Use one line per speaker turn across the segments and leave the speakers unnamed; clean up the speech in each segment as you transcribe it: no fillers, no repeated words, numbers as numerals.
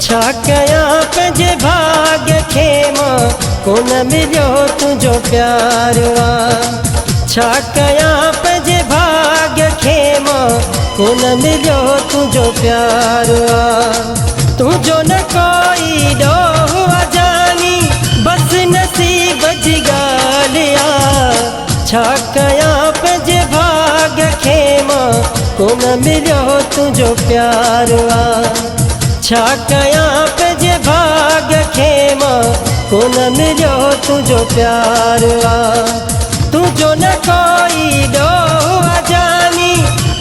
छा कयां पंहिंजे भाग्य खे मां कोन मिलियो तुंहिंजो प्यार छा कयां पंहिंजे भाग्य खे मां कोन मिलियो तुंहिंजो प्यार तुंहिंजो न कोई ॾोह जानी बस नसीब जी ॻाल्हि छा कयां पंहिंजे भाग्य खे मां कोन मिलियो तुंहिंजो प्यार छा कयां पंहिंजे भाग्य खे मां कोन मिलियो तुंहिंजो प्यार तुंहिंजो न कोई ॾोह जानी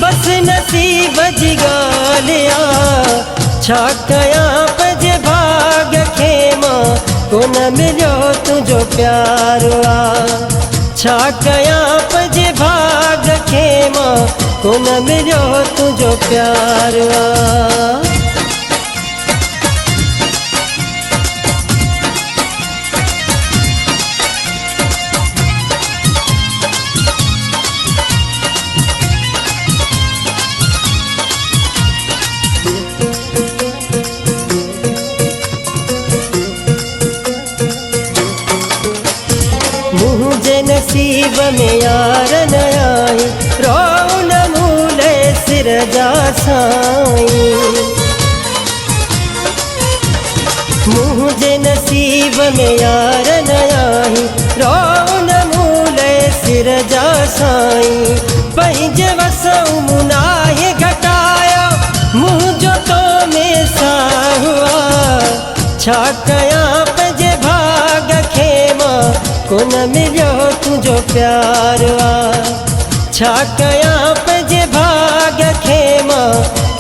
बस नसीब जी ॻाल्हि छा कयां पंहिंजे भाग्य खे मां कोन मिलियो तुंहिंजो प्यार छा कयां पंहिंजे भाग्य खे मां कोन मिलियो तुंहिंजो प्यार मुझे नसीब में यार न आई रो न मूले सिर जा साईं मुझे नसीब में यार न आई रो न मूले सिर जा साईं पंहिंजे वसऊं मुनाहे घटायो मुंहिंजो तो में साहुआ छा कयां पंहिंजे भाग्य खे मां कोन मिलियो तुंहिंजो प्यार छा कयां पंहिंजे भाग्य खे मां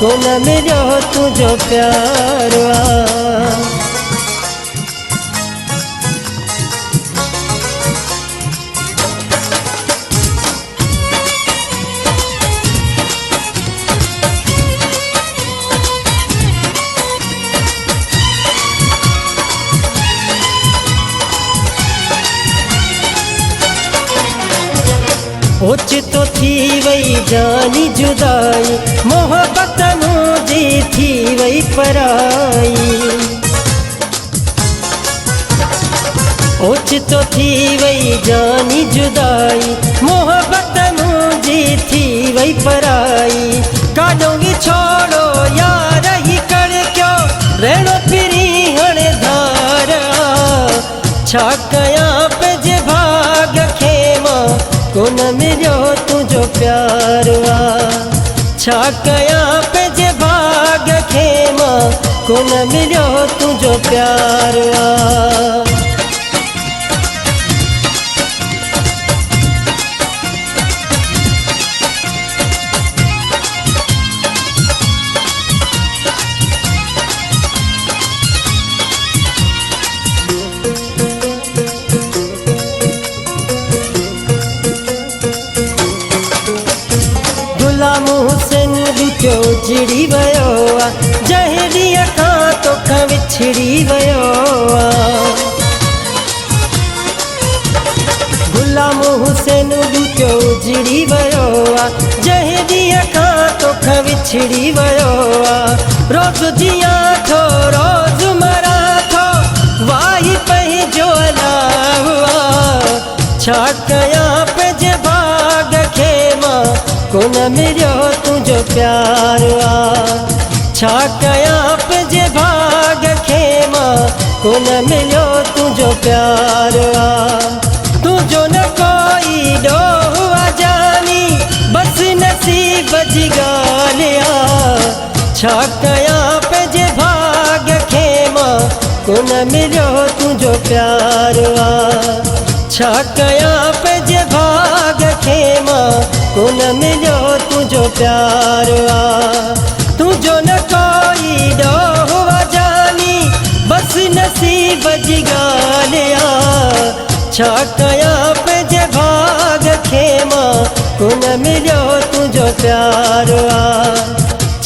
कोन मिलियो तुंहिंजो प्यार ओचितो थी वई जानी जुदाई मोहब्बत मुझी थी वई पराई ओचितो थी वई जानी जुदाई मोहब्बत मुझी थी वई पराई काडोंगी छोड़ो यार ही कर क्यों रहणो फिरी हणे धार छा कयां पंहिंजे भाग्य खे मां कोन मिलियो तुंहिंजो प्यार छा कयां पंहिंजे भाग्य खे मां कोन मिलियो तुंहिंजो प्यार गुलाम हुसैन ॾुखियो उजड़ी वियो जंहिं ॾींहं खां तोखां विछड़ी वियो गुलाम हुसैन ॾुखियो उजड़ी वियो जंहिं ॾींहं खां तोखां विछड़ी वियो रोज़ जियां थो रोज़ मरां थो वाही पंहिंजो अलाह छा कयां पंहिंजे भाग्य खे मां कोन मिलियो तुंहिंजो प्यार छा कयां पंहिंजे भाग्य खे मां कोन मिलियो तुंहिंजो प्यार तुंहिंजो न कोई ॾोह जानी बस नसीब जी ॻाल्हि छा कयां पंहिंजे भाग्य खे मां कोन मिलियो तुंहिंजो प्यार छा कयां पंहिंजे भाग्य खे मां कोन मिलियो तुंहिंजो प्यार तुंहिंजो न कोई ॾोह जानी बस नसीब जी ॻाल्हि छा कयां पंहिंजे भाग्य खे मां कोन मिलियो तुंहिंजो प्यार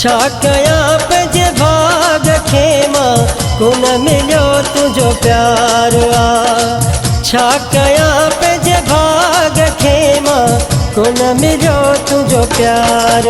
छा कयां पंहिंजे भाग्य खे मां कोन मिलियो तुंहिंजो प्यार छा कयां पंहिंजे भाग्य खे मां कोन मिलियो तुंहिंजो प्यार